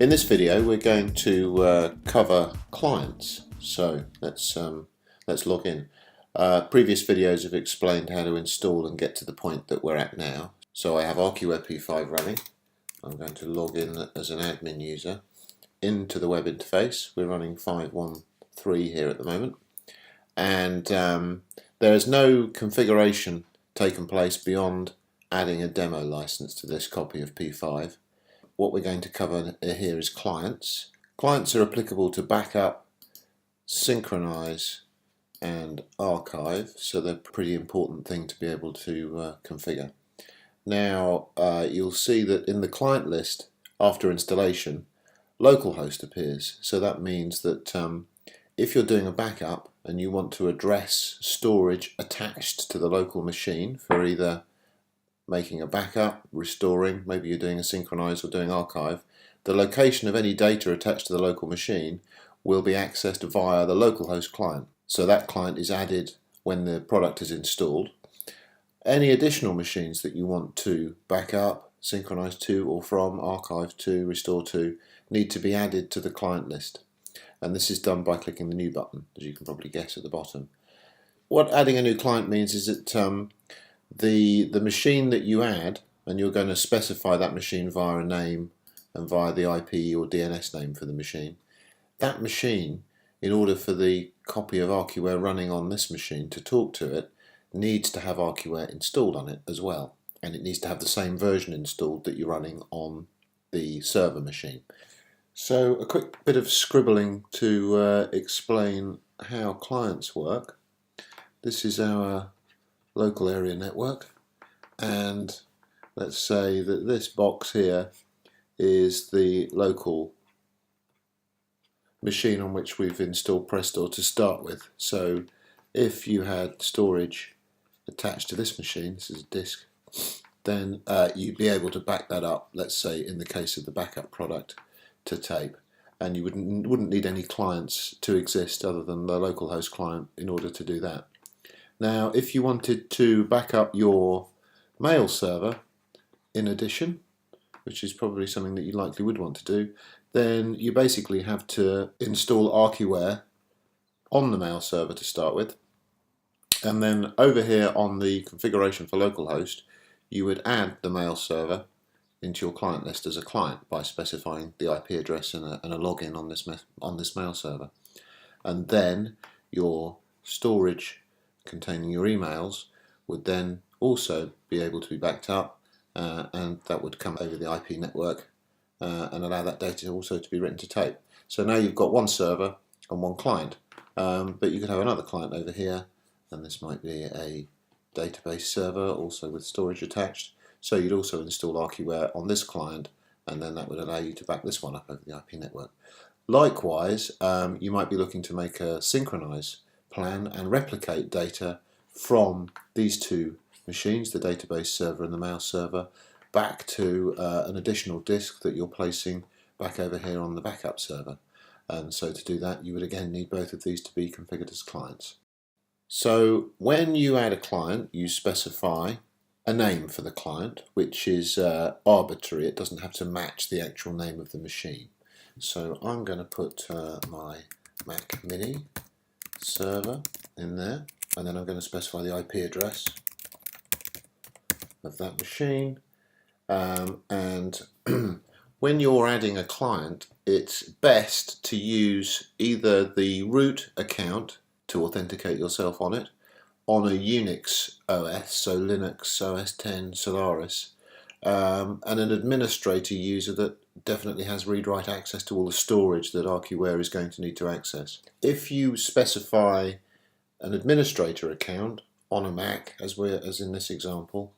In this video we're going to cover clients, so let's log in. Previous videos have explained how to install and get to the point that we're at now. So I have Archiware P5 running. I'm going to log in as an admin user into the web interface. We're running 5.1.3 here at the moment, and there is no configuration taken place beyond adding a demo license to this copy of P5. What we're going to cover here is clients. Clients are applicable to backup, synchronize and archive, so they're a pretty important thing to be able to configure. Now you'll see that in the client list after installation localhost appears, so that means that if you're doing a backup and you want to address storage attached to the local machine for either making a backup, restoring, maybe you're doing a synchronize or doing archive, the location of any data attached to the local machine will be accessed via the localhost client. So that client is added when the product is installed. Any additional machines that you want to back up, synchronize to or from, archive to, restore to, need to be added to the client list. And this is done by clicking the new button, as you can probably guess at the bottom. What adding a new client means is that the machine that you add, and you're going to specify that machine via a name and via the IP or DNS name for the machine. That machine, in order for the copy of Archiware running on this machine to talk to it, needs to have Archiware installed on it as well, and it needs to have the same version installed that you're running on the server machine. So a quick bit of scribbling to explain how clients work. This is our local area network, and let's say that this box here is the local machine on which we've installed Prestore to start with. So if you had storage attached to this machine, this is a disk, then you'd be able to back that up, let's say in the case of the backup product, to tape, and you wouldn't need any clients to exist other than the localhost client in order to do that. Now if you wanted to back up your mail server in addition, which is probably something that you likely would want to do, then you basically have to install Archiware on the mail server to start with, and then over here on the configuration for localhost you would add the mail server into your client list as a client by specifying the IP address and a login on this mail server, and then your storage containing your emails would then also be able to be backed up, and that would come over the IP network and allow that data also to be written to tape. So now you've got one server and one client, but you could have another client over here, and this might be a database server also with storage attached. So you'd also install Archiware on this client, and then that would allow you to back this one up over the IP network. Likewise, you might be looking to make a synchronize plan and replicate data from these two machines, the database server and the mail server, back to an additional disk that you're placing back over here on the backup server. And so to do that you would again need both of these to be configured as clients. So when you add a client, you specify a name for the client, which is arbitrary. It doesn't have to match the actual name of the machine. So I'm going to put my Mac Mini server in there, and then I'm going to specify the IP address of that machine. And when you're adding a client, it's best to use either the root account to authenticate yourself on it, on a Unix OS, so Linux OS 10 Solaris, and an administrator user that definitely has read-write access to all the storage that Archiware is going to need to access. If you specify an administrator account on a Mac, as in this example,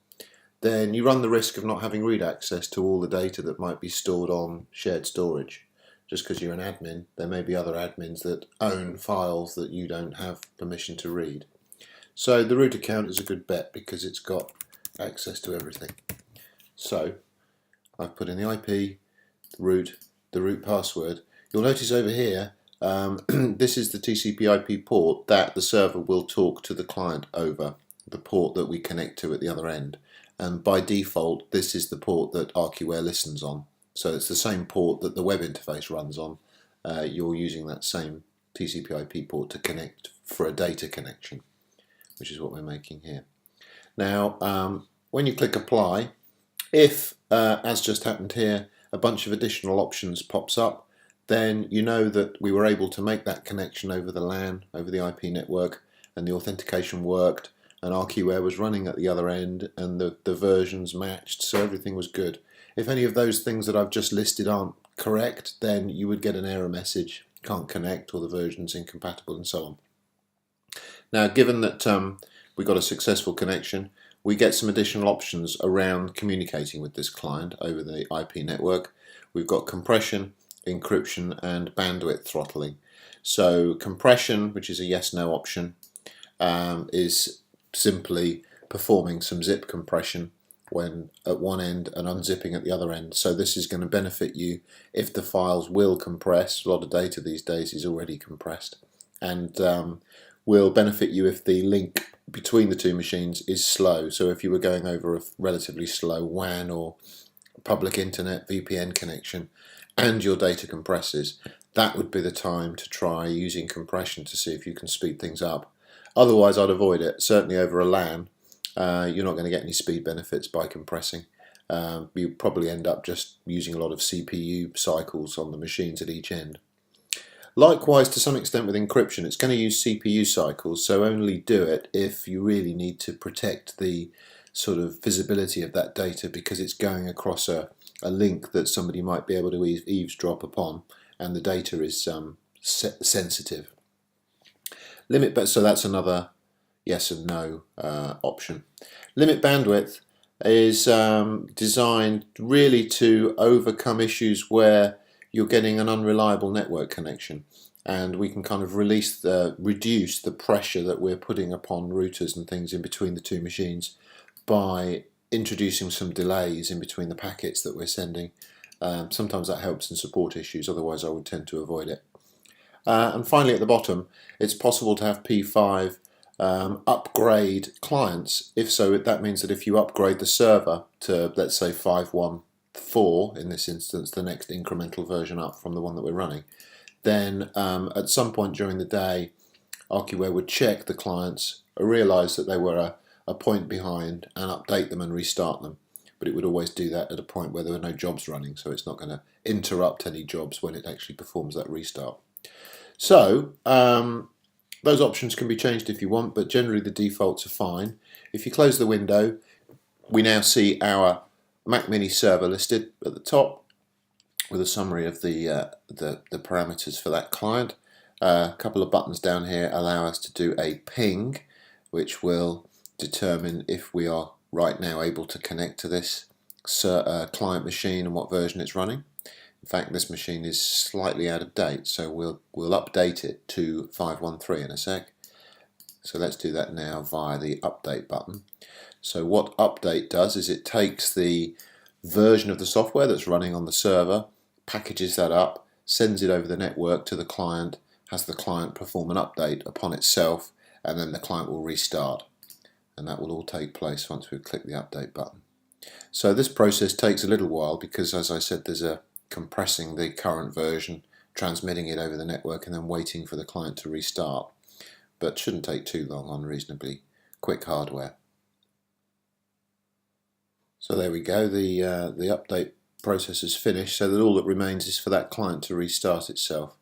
then you run the risk of not having read access to all the data that might be stored on shared storage. Just because you're an admin, there may be other admins that own files that you don't have permission to read. So the root account is a good bet because it's got access to everything. So I've put in the IP, the root password. You'll notice over here this is the TCP/IP port that the server will talk to the client over, the port that we connect to at the other end. And by default this is the port that Archiware listens on. So it's the same port that the web interface runs on. You're using that same TCP/IP port to connect for a data connection, which is what we're making here. Now, when you click apply, if, as just happened here, a bunch of additional options pops up, then you know that we were able to make that connection over the LAN, over the IP network, and the authentication worked, and Archiware was running at the other end, and the versions matched, so everything was good. If any of those things that I've just listed aren't correct, then you would get an error message, can't connect, or the version's incompatible, and so on. Now, given that we got a successful connection, we get some additional options around communicating with this client over the IP network. We've got compression, encryption, and bandwidth throttling. So compression, which is a yes/no option, is simply performing some zip compression when at one end and unzipping at the other end. So this is going to benefit you if the files will compress. A lot of data these days is already compressed, and will benefit you if the link between the two machines is slow. So if you were going over a relatively slow WAN or public internet VPN connection and your data compresses, that would be the time to try using compression to see if you can speed things up. Otherwise, I'd avoid it. Certainly over a LAN, you're not going to get any speed benefits by compressing. You probably end up just using a lot of CPU cycles on the machines at each end. Likewise, to some extent with encryption, it's going to use CPU cycles, so only do it if you really need to protect the sort of visibility of that data, because it's going across a link that somebody might be able to eavesdrop upon, and the data is sensitive. So that's another yes and no option. Limit bandwidth is designed really to overcome issues where you're getting an unreliable network connection, and we can kind of reduce the pressure that we're putting upon routers and things in between the two machines by introducing some delays in between the packets that we're sending. Sometimes that helps in support issues, otherwise I would tend to avoid it. And finally, at the bottom, it's possible to have P5 upgrade clients. If so, that means that if you upgrade the server to, let's say, 5.1.4 in this instance, the next incremental version up from the one that we're running, then at some point during the day, Archiware would check the clients, realise that they were a point behind, and update them and restart them. But it would always do that at a point where there were no jobs running, so it's not going to interrupt any jobs when it actually performs that restart. So those options can be changed if you want, but generally the defaults are fine. If you close the window, we now see our Mac Mini server listed at the top with a summary of the parameters for that client. A couple of buttons down here allow us to do a ping, which will determine if we are right now able to connect to this client machine and what version it's running. In fact, this machine is slightly out of date, so we'll update it to 5.1.3 in a sec. So let's do that now via the update button. So what update does is it takes the version of the software that's running on the server, packages that up, sends it over the network to the client, has the client perform an update upon itself, and then the client will restart. And that will all take place once we click the update button. So this process takes a little while because, as I said, there's a compressing the current version, transmitting it over the network, and then waiting for the client to restart. But shouldn't take too long on reasonably quick hardware. So there we go, the update process is finished, so that all that remains is for that client to restart itself.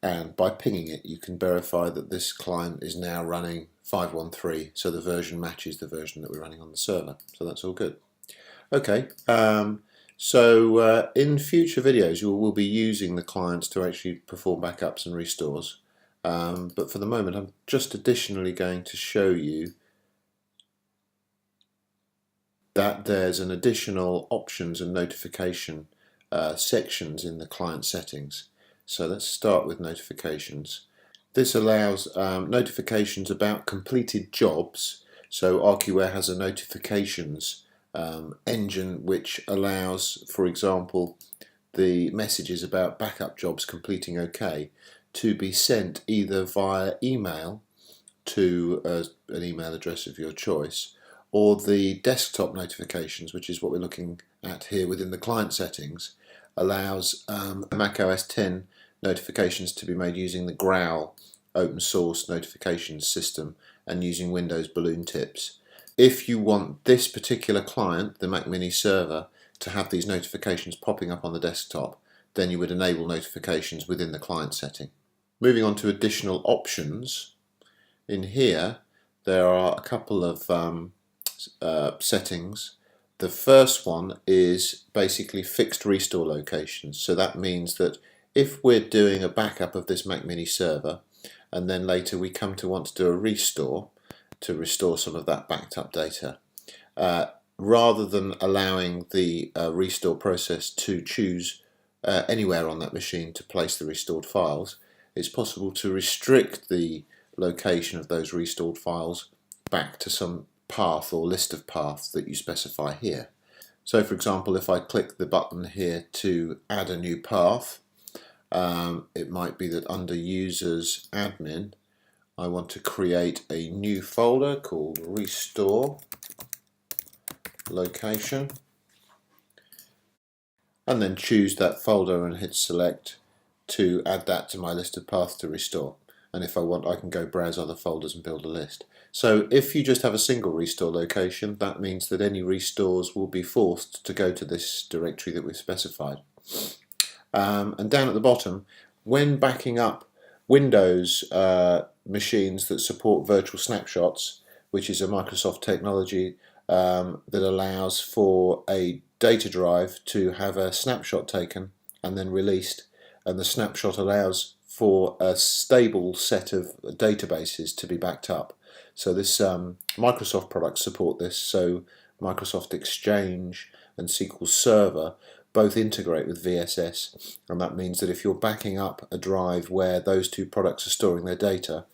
And by pinging it, you can verify that this client is now running 5.1.3, so the version matches the version that we're running on the server. So that's all good. Okay, so in future videos we'll be using the clients to actually perform backups and restores. But for the moment I'm just additionally going to show you that there's an additional options and notification sections in the client settings. So let's start with notifications. This allows notifications about completed jobs. So Archiware has a notifications engine which allows, for example, the messages about backup jobs completing okay to be sent either via email to an email address of your choice, or the desktop notifications, which is what we're looking at here within the client settings, allows Mac OS X notifications to be made using the Growl open source notifications system and using Windows balloon tips. If you want this particular client, the Mac Mini server, to have these notifications popping up on the desktop, then you would enable notifications within the client setting. Moving on to additional options, in here there are a couple of settings. The first one is basically fixed restore locations. So that means that if we're doing a backup of this Mac Mini server and then later we come to want to do a restore to restore some of that backed up data, rather than allowing the restore process to choose anywhere on that machine to place the restored files, it's possible to restrict the location of those restored files back to some path or list of paths that you specify here. So for example, if I click the button here to add a new path, it might be that under Users Admin I want to create a new folder called Restore Location and then choose that folder and hit select to add that to my list of paths to restore. And if I want, I can go browse other folders and build a list. So if you just have a single restore location, that means that any restores will be forced to go to this directory that we've specified. And down at the bottom, when backing up Windows machines that support virtual snapshots, which is a Microsoft technology that allows for a data drive to have a snapshot taken and then released, and the snapshot allows for a stable set of databases to be backed up. So this Microsoft products support this, so Microsoft Exchange and SQL Server both integrate with VSS, and that means that if you're backing up a drive where those two products are storing their data,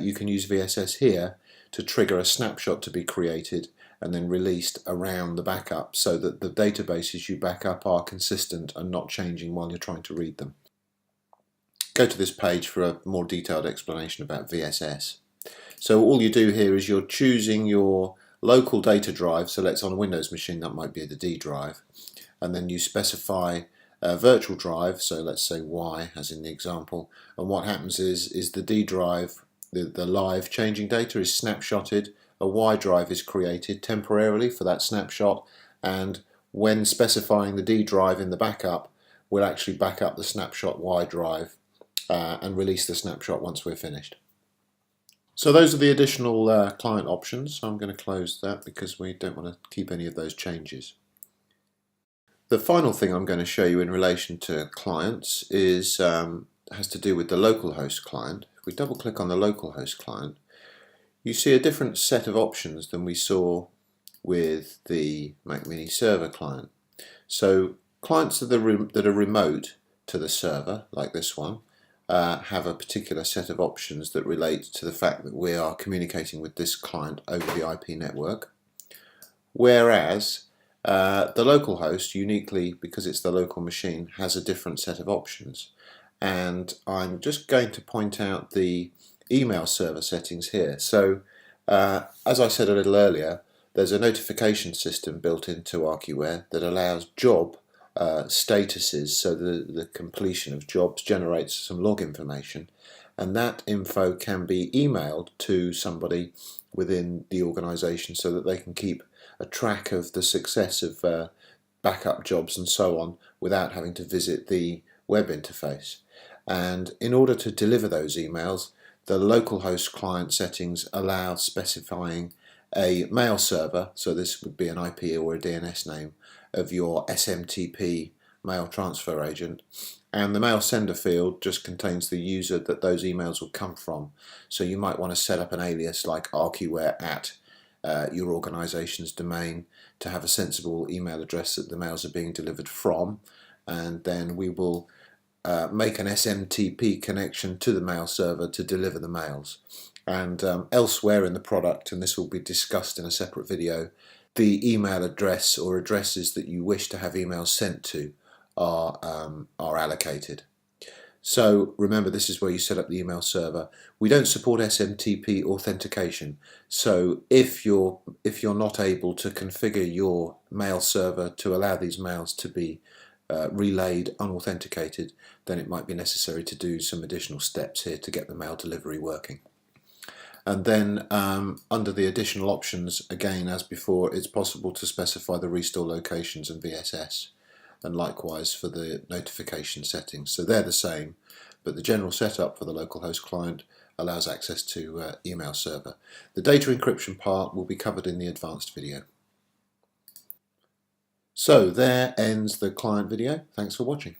you can use VSS here to trigger a snapshot to be created and then released around the backup so that the databases you back up are consistent and not changing while you're trying to read them. Go to this page for a more detailed explanation about VSS. So all you do here is you're choosing your local data drive, so let's on a Windows machine that might be the D drive, and then you specify a virtual drive, so let's say Y as in the example, and what happens is the D drive, the live changing data is snapshotted, a Y drive is created temporarily for that snapshot, and when specifying the D drive in the backup, we'll actually back up the snapshot Y drive and release the snapshot once we're finished. So those are the additional client options. So I'm going to close that because we don't want to keep any of those changes. The final thing I'm going to show you in relation to clients is has to do with the localhost client. If we double click on the localhost client, you see a different set of options than we saw with the Mac Mini server client. So clients that are remote to the server, like this one, have a particular set of options that relate to the fact that we are communicating with this client over the IP network, whereas the local host, uniquely because it's the local machine, has a different set of options. And I'm just going to point out the email server settings here. So as I said a little earlier, there's a notification system built into Archiware that allows job statuses, so the completion of jobs generates some log information, and that info can be emailed to somebody within the organization so that they can keep a track of the success of backup jobs and so on without having to visit the web interface. And in order to deliver those emails, the localhost client settings allow specifying a mail server, so this would be an IP or a DNS name of your SMTP mail transfer agent, and the mail sender field just contains the user that those emails will come from. So you might want to set up an alias like Archiware at your organization's domain to have a sensible email address that the mails are being delivered from, and then we will make an SMTP connection to the mail server to deliver the mails. And elsewhere in the product, and this will be discussed in a separate video, the email address or addresses that you wish to have emails sent to are allocated. So remember, this is where you set up the email server. We don't support SMTP authentication, so if you're not able to configure your mail server to allow these mails to be relayed unauthenticated, then it might be necessary to do some additional steps here to get the mail delivery working. And then under the additional options, again as before, it's possible to specify the restore locations and VSS, and likewise for the notification settings. So they're the same, but the general setup for the localhost client allows access to email server. The data encryption part will be covered in the advanced video. So there ends the client video. Thanks for watching.